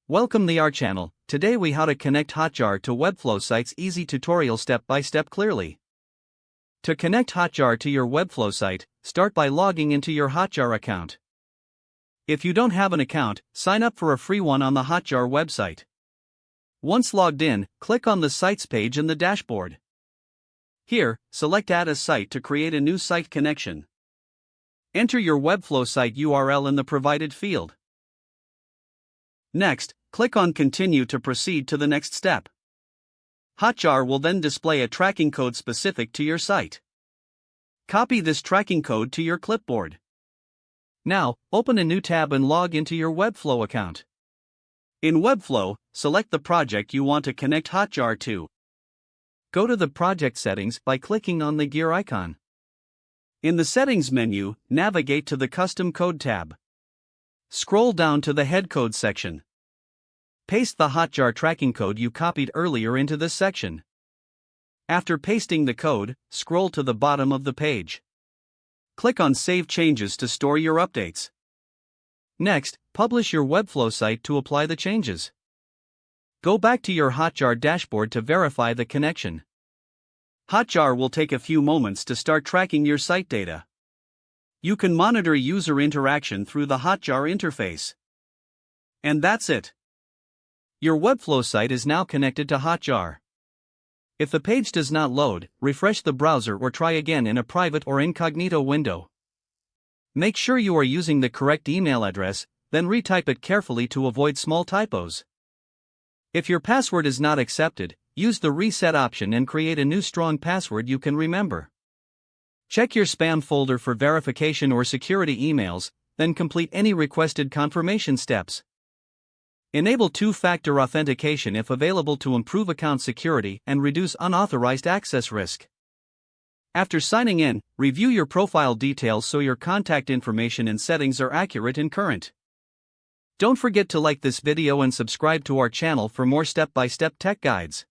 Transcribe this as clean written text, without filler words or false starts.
Welcome to our channel. Today we how to connect Hotjar to Webflow sites. Easy tutorial step by step clearly. To connect Hotjar to your Webflow site, start by logging into your Hotjar account. If you don't have an account, sign up for a free one on the Hotjar website. Once logged in, click on the Sites page in the dashboard. Here, select Add a Site to create a new site connection. Enter your Webflow site URL in the provided field. Next, click on Continue to proceed to the next step. Hotjar will then display a tracking code specific to your site. Copy this tracking code to your clipboard. Now, open a new tab and log into your Webflow account. In Webflow, select the project you want to connect Hotjar to. Go to the project settings by clicking on the gear icon. In the Settings menu, navigate to the Custom Code tab. Scroll down to the Head Code section. Paste the Hotjar tracking code you copied earlier into this section. After pasting the code, scroll to the bottom of the page. Click on Save Changes to store your updates. Next, publish your Webflow site to apply the changes. Go back to your Hotjar dashboard to verify the connection. Hotjar will take a few moments to start tracking your site data. You can monitor user interaction through the Hotjar interface. And that's it. Your Webflow site is now connected to Hotjar. If the page does not load, refresh the browser or try again in a private or incognito window. Make sure you are using the correct email address, then retype it carefully to avoid small typos. If your password is not accepted, use the reset option and create a new strong password you can remember. Check your spam folder for verification or security emails, then complete any requested confirmation steps. Enable two-factor authentication if available to improve account security and reduce unauthorized access risk. After signing in, review your profile details so your contact information and settings are accurate and current. Don't forget to like this video and subscribe to our channel for more step-by-step tech guides.